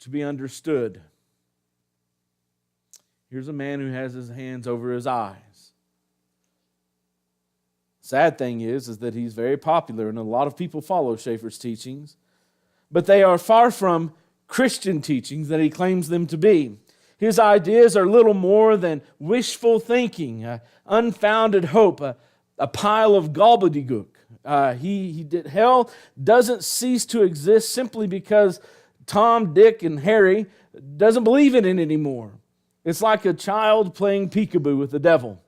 to be understood. Here's a man who has his hands over his eyes. Sad thing is that he's very popular and a lot of people follow Schaeffer's teachings, but they are far from Christian teachings that he claims them to be. His ideas are little more than wishful thinking, unfounded hope, a pile of gobbledygook. Hell doesn't cease to exist simply because Tom, Dick, and Harry doesn't believe in it anymore. It's like a child playing peekaboo with the devil.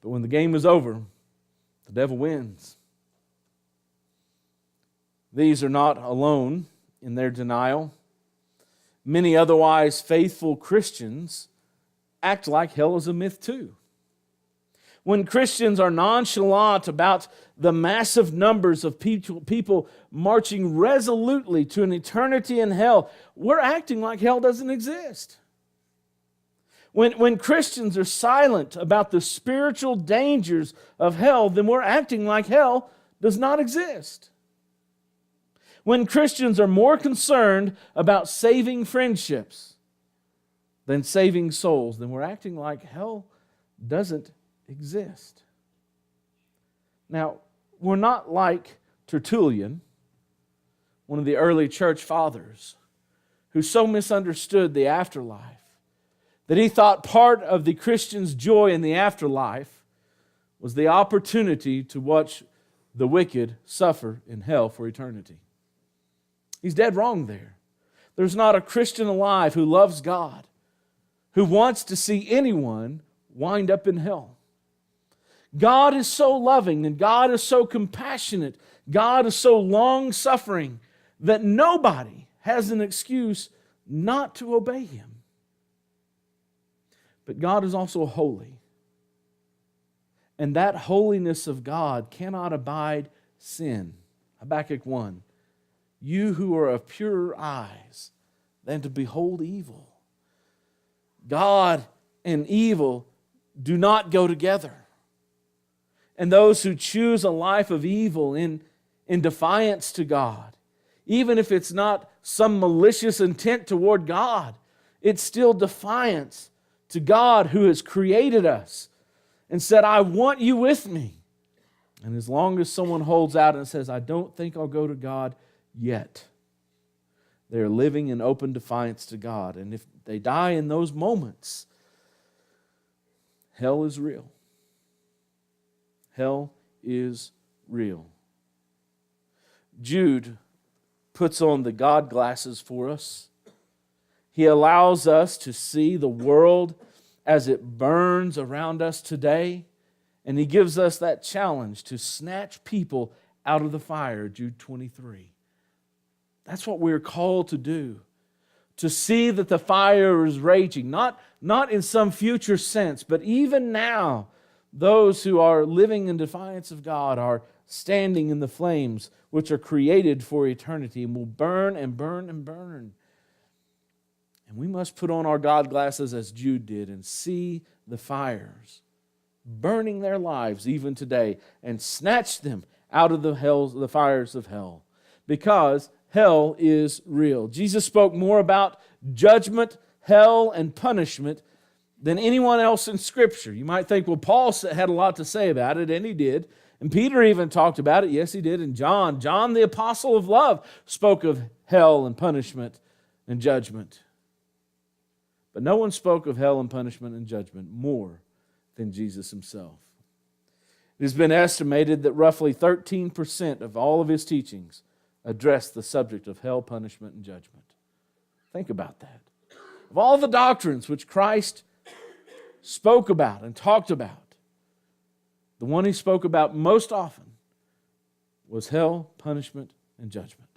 But when the game is over, the devil wins. These are not alone in their denial. Many otherwise faithful Christians act like hell is a myth too. When Christians are nonchalant about the massive numbers of people marching resolutely to an eternity in hell, we're acting like hell doesn't exist. When Christians are silent about the spiritual dangers of hell, then we're acting like hell does not exist. When Christians are more concerned about saving friendships than saving souls, then we're acting like hell doesn't exist. Now, we're not like Tertullian, one of the early church fathers, who so misunderstood the afterlife that he thought part of the Christian's joy in the afterlife was the opportunity to watch the wicked suffer in hell for eternity. He's dead wrong there. There's not a Christian alive who loves God, who wants to see anyone wind up in hell. God is so loving and God is so compassionate, God is so long-suffering that nobody has an excuse not to obey Him. But God is also holy. And that holiness of God cannot abide sin. Habakkuk 1. You who are of purer eyes than to behold evil. God and evil do not go together. And those who choose a life of evil in defiance to God, even if it's not some malicious intent toward God, it's still defiance to God who has created us and said, I want you with me. And as long as someone holds out and says, I don't think I'll go to God yet, they're living in open defiance to God. And if they die in those moments, hell is real. Hell is real. Jude puts on the God glasses for us. He allows us to see the world as it burns around us today. And he gives us that challenge to snatch people out of the fire, Jude 23. That's what we're called to do. To see that the fire is raging, not in some future sense, but even now, those who are living in defiance of God are standing in the flames which are created for eternity and will burn and burn and burn. And we must put on our God glasses as Jude did and see the fires burning their lives even today and snatch them out of the fires of hell, because hell is real. Jesus spoke more about judgment, hell, and punishment than anyone else in Scripture. You might think, well, Paul had a lot to say about it, and he did. And Peter even talked about it. Yes, he did. And John, the apostle of love, spoke of hell and punishment and judgment. But no one spoke of hell and punishment and judgment more than Jesus himself. It has been estimated that roughly 13% of all of his teachings address the subject of hell, punishment, and judgment. Think about that. Of all the doctrines which Christ spoke about and talked about, the one he spoke about most often was hell, punishment, and judgment.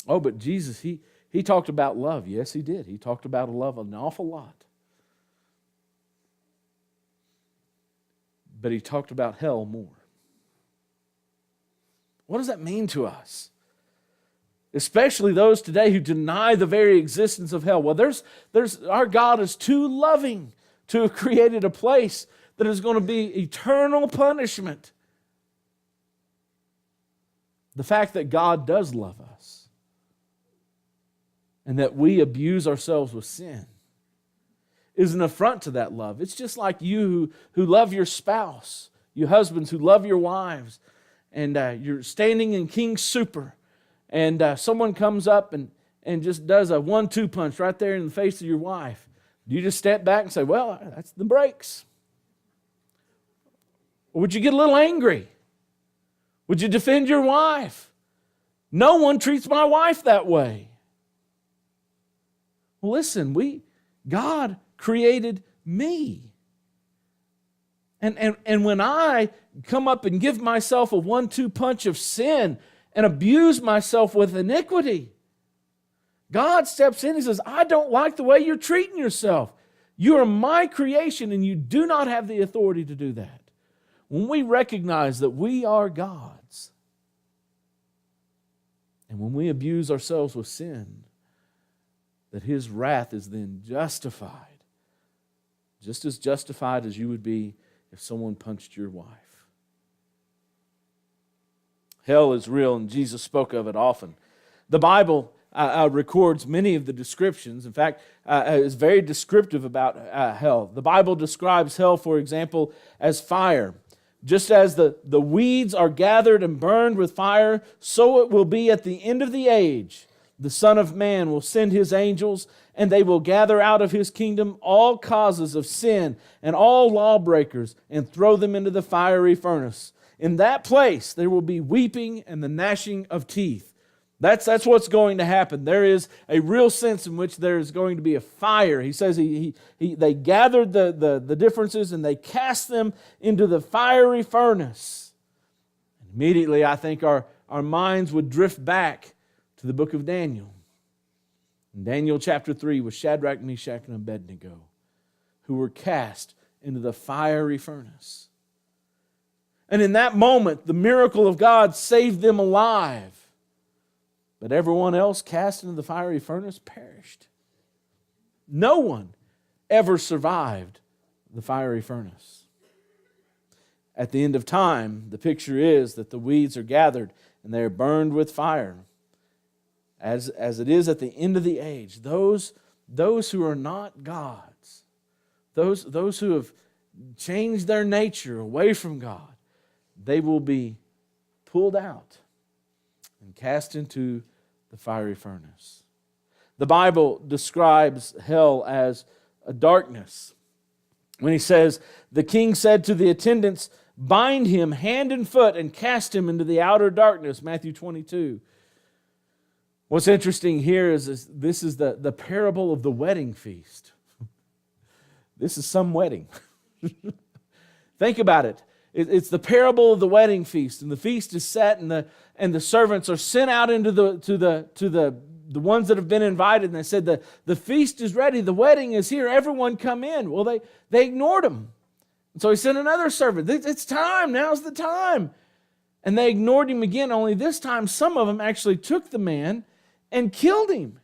Oh, but Jesus, he talked about love. Yes, he did. He talked about love an awful lot. But he talked about hell more. What does that mean to us? Especially those today who deny the very existence of hell. Well, there's our God is too loving to have created a place that is going to be eternal punishment. The fact that God does love us and that we abuse ourselves with sin is an affront to that love. It's just like you who love your spouse, you husbands who love your wives, and you're standing in King Super, and someone comes up and just does a 1-2 punch right there in the face of your wife. Do you just step back and say, well, that's the breaks? Or would you get a little angry? Would you defend your wife? No one treats my wife that way. Well, listen, God created me. And when I come up and give myself a 1-2 punch of sin and abuse myself with iniquity, God steps in and says, I don't like the way you're treating yourself. You are my creation, and you do not have the authority to do that. When we recognize that we are God's, and when we abuse ourselves with sin, that His wrath is then justified, just as justified as you would be if someone punched your wife. Hell is real, and Jesus spoke of it often. The Bible records many of the descriptions. In fact, is very descriptive about hell. The Bible describes hell, for example, as fire. Just as the weeds are gathered and burned with fire, so it will be at the end of the age. The Son of Man will send His angels, and they will gather out of His kingdom all causes of sin and all lawbreakers and throw them into the fiery furnace. In that place there will be weeping and the gnashing of teeth. That's what's going to happen. There is a real sense in which there is going to be a fire. He says they gathered the differences and they cast them into the fiery furnace. And immediately I think our minds would drift back to the book of Daniel. In Daniel chapter 3 with Shadrach, Meshach, and Abednego, who were cast into the fiery furnace. And in that moment, the miracle of God saved them alive. But everyone else cast into the fiery furnace perished. No one ever survived the fiery furnace. At the end of time, the picture is that the weeds are gathered and they are burned with fire. As it is at the end of the age, those who are not God's, those who have changed their nature away from God, they will be pulled out and cast into the fiery furnace. The Bible describes hell as a darkness. When he says, the king said to the attendants, bind him hand and foot and cast him into the outer darkness, Matthew 22. What's interesting here is this is the parable of the wedding feast. This is some wedding. Think about it. It's the parable of the wedding feast, and the feast is set, and the servants are sent out into the ones that have been invited, and they said the feast is ready, the wedding is here, everyone come in. Well, they ignored him, and so he sent another servant. It's time, now's the time, and they ignored him again. Only this time, some of them actually took the man and killed him.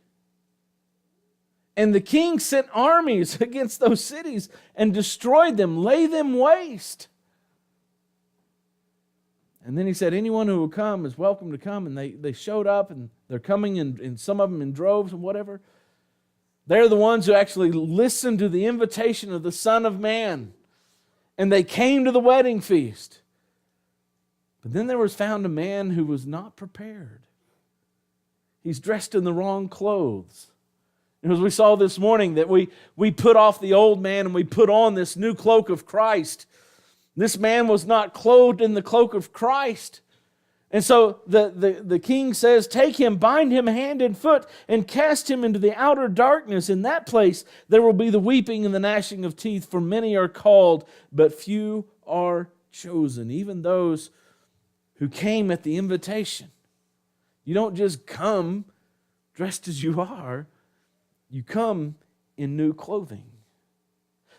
And the king sent armies against those cities and destroyed them, laid them waste. And then he said, anyone who will come is welcome to come. And they showed up, and they're coming in some of them in droves and whatever. They're the ones who actually listened to the invitation of the Son of Man. And they came to the wedding feast. But then there was found a man who was not prepared. He's dressed in the wrong clothes. And as we saw this morning, that we put off the old man and we put on this new cloak of Christ. This man was not clothed in the cloak of Christ. And so the king says, take him, bind him hand and foot, and cast him into the outer darkness. In that place there will be the weeping and the gnashing of teeth, for many are called, but few are chosen. Even those who came at the invitation. You don't just come dressed as you are. You come in new clothing.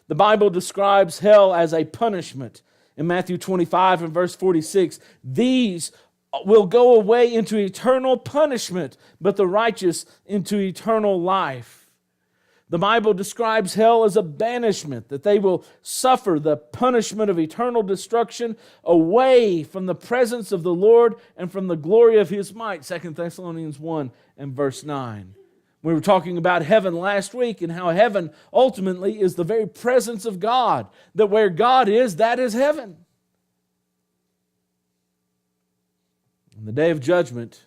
The Bible describes hell as a punishment. In Matthew 25 and verse 46, these will go away into eternal punishment, but the righteous into eternal life. The Bible describes hell as a banishment, that they will suffer the punishment of eternal destruction away from the presence of the Lord and from the glory of His might, 2 Thessalonians 1 and verse 9. We were talking about heaven last week and how heaven ultimately is the very presence of God. That where God is, that is heaven. On the day of judgment,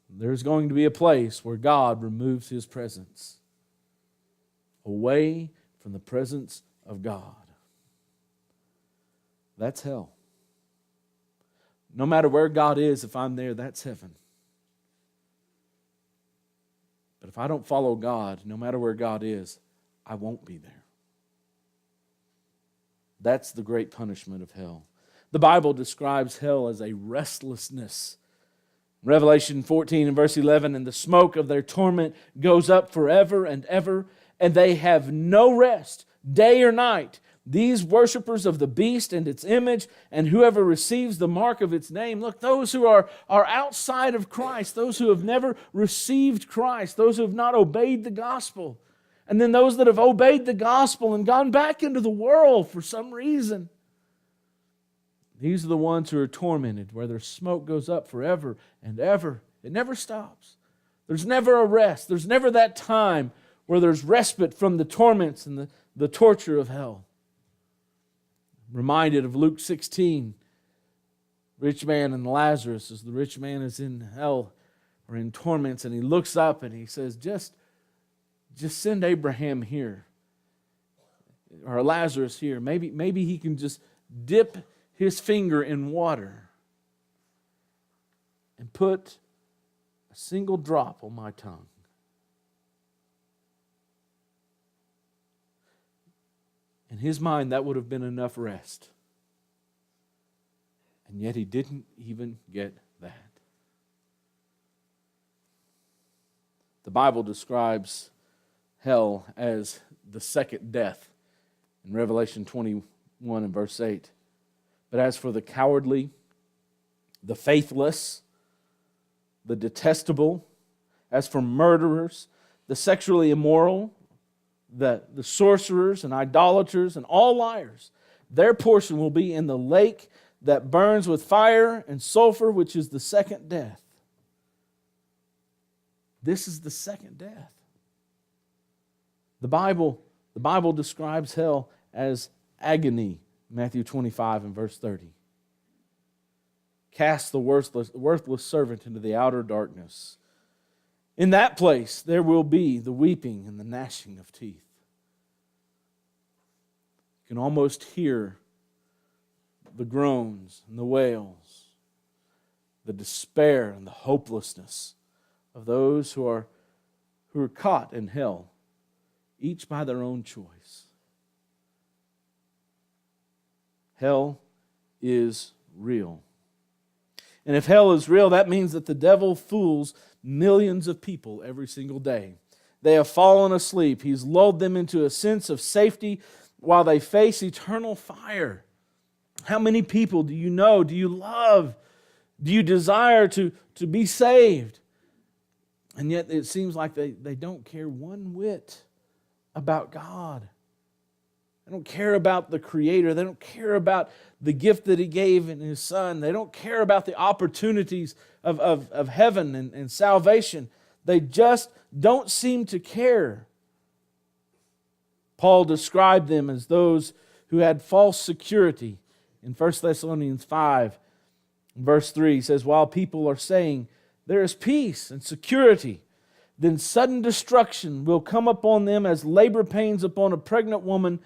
there's going to be a place where God removes His presence away from the presence of God. That's hell. No matter where God is, if I'm there, that's heaven. But if I don't follow God, no matter where God is, I won't be there. That's the great punishment of hell. The Bible describes hell as a restlessness. Revelation 14 and verse 11, and the smoke of their torment goes up forever and ever, and they have no rest, day or night. These worshipers of the beast and its image, and whoever receives the mark of its name. Look, those who are outside of Christ, those who have never received Christ, those who have not obeyed the gospel, and then those that have obeyed the gospel and gone back into the world for some reason. These are the ones who are tormented, where their smoke goes up forever and ever. It never stops. There's never a rest. There's never that time where there's respite from the torments and the torture of hell. Reminded of Luke 16, rich man and Lazarus, as the rich man is in hell or in torments, and he looks up and he says, just send Abraham here, or Lazarus here. Maybe he can just dip his finger in water and put a single drop on my tongue. In his mind, that would have been enough rest. And yet he didn't even get that. The Bible describes hell as the second death in Revelation 21 and verse 8. But as for the cowardly, the faithless, the detestable, as for murderers, the sexually immoral, the sorcerers and idolaters and all liars, their portion will be in the lake that burns with fire and sulfur, which is the second death. This is the second death. The Bible describes hell as agony, Matthew 25 and verse 30. Cast the worthless servant into the outer darkness. In that place there will be the weeping and the gnashing of teeth. You can almost hear the groans and the wails, the despair and the hopelessness of those who are caught in hell, each by their own choice. Hell is real. And if hell is real, that means that the devil fools millions of people every single day. They have fallen asleep. He's lulled them into a sense of safety while they face eternal fire. How many people do you know? Do you love? Do you desire to be saved? And yet it seems like they don't care one whit about God. They don't care about the Creator. They don't care about the gift that He gave in His Son. They don't care about the opportunities of heaven and salvation. They just don't seem to care. Paul described them as those who had false security. In 1 Thessalonians 5, verse 3, he says, while people are saying, there is peace and security, then sudden destruction will come upon them as labor pains upon a pregnant woman,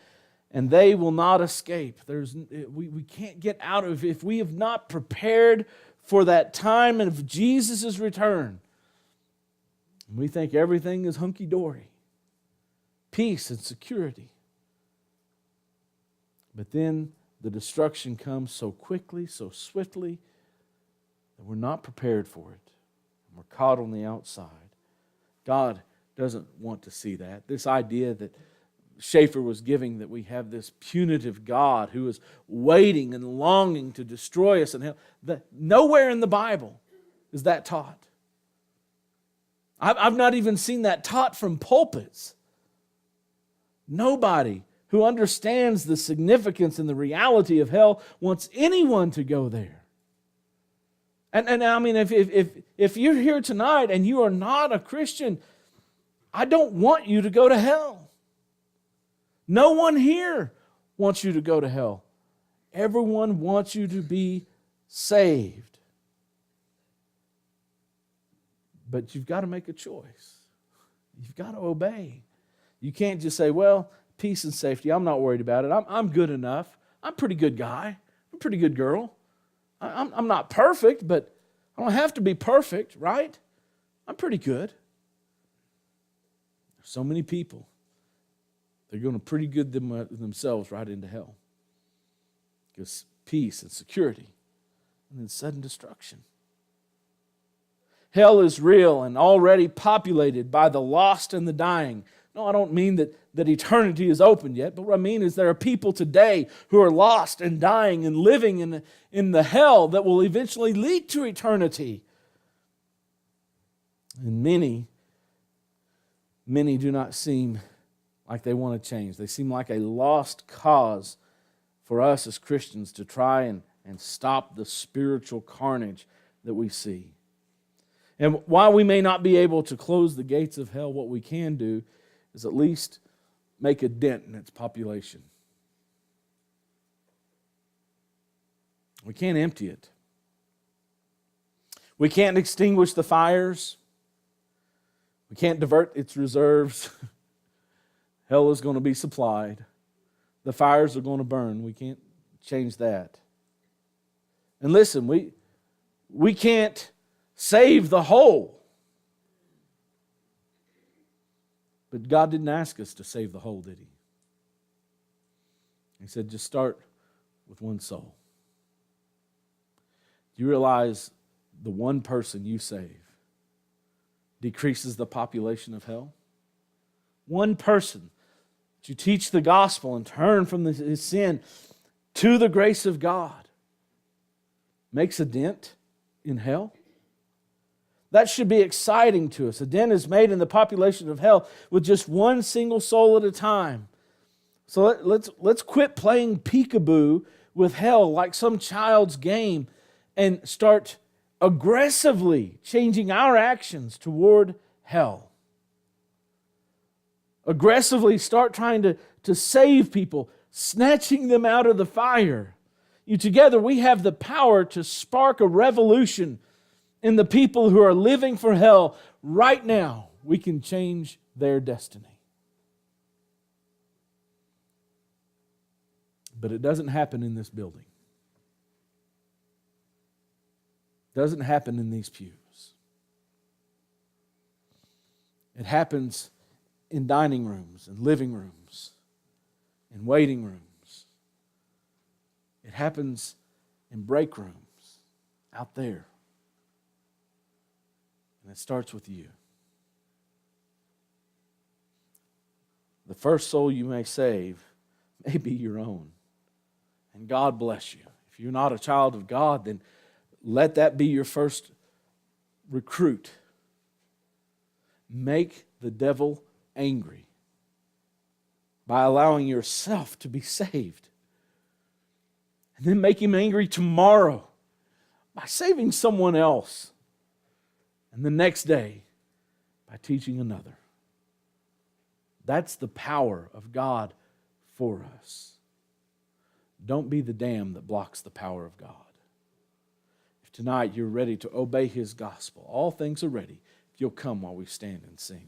and they will not escape. We can't get out of it. If we have not prepared for that time of Jesus' return, we think everything is hunky-dory, peace and security. But then the destruction comes so quickly, so swiftly, that we're not prepared for it. We're caught on the outside. God doesn't want to see that. This idea that Schaeffer was giving, that we have this punitive God who is waiting and longing to destroy us in hell. Nowhere in the Bible is that taught. I've not even seen that taught from pulpits. Nobody who understands the significance and the reality of hell wants anyone to go there. And I mean, if you're here tonight and you are not a Christian, I don't want you to go to hell. No one here wants you to go to hell. Everyone wants you to be saved. But you've got to make a choice. You've got to obey. You can't just say, well, peace and safety, I'm not worried about it. I'm good enough. I'm a pretty good guy. I'm a pretty good girl. I'm not perfect, but I don't have to be perfect, right? I'm pretty good. There's so many people, they're going to pretty good themselves right into hell. Because peace and security, and then sudden destruction. Hell is real and already populated by the lost and the dying. No, I don't mean that eternity is open yet, but what I mean is there are people today who are lost and dying and living in the hell that will eventually lead to eternity. And many do not seem like they want to change. They seem like a lost cause for us as Christians to try and stop the spiritual carnage that we see. And while we may not be able to close the gates of hell, what we can do is at least make a dent in its population. We can't empty it. We can't extinguish the fires. We can't divert its reserves. Hell is going to be supplied. The fires are going to burn. We can't change that. And listen, we can't save the whole. But God didn't ask us to save the whole, did He? He said, just start with one soul. Do you realize the one person you save decreases the population of hell? One person that you teach the gospel and turn from his sin to the grace of God makes a dent in hell. That should be exciting to us. A dent is made in the population of hell with just one single soul at a time. So let's quit playing peekaboo with hell like some child's game and start aggressively changing our actions toward hell. Aggressively start trying to save people, snatching them out of the fire. Together we have the power to spark a revolution in the people who are living for hell right now. We can change their destiny. But it doesn't happen in this building. It doesn't happen in these pews. It happens in dining rooms and living rooms and waiting rooms. It happens in break rooms out there. And it starts with you. The first soul you may save may be your own. And God bless you. If you're not a child of God, then let that be your first recruit. Make the devil angry by allowing yourself to be saved. And then make him angry tomorrow by saving someone else. And the next day, by teaching another. That's the power of God for us. Don't be the dam that blocks the power of God. If tonight you're ready to obey His gospel, all things are ready. If you'll come while we stand and sing.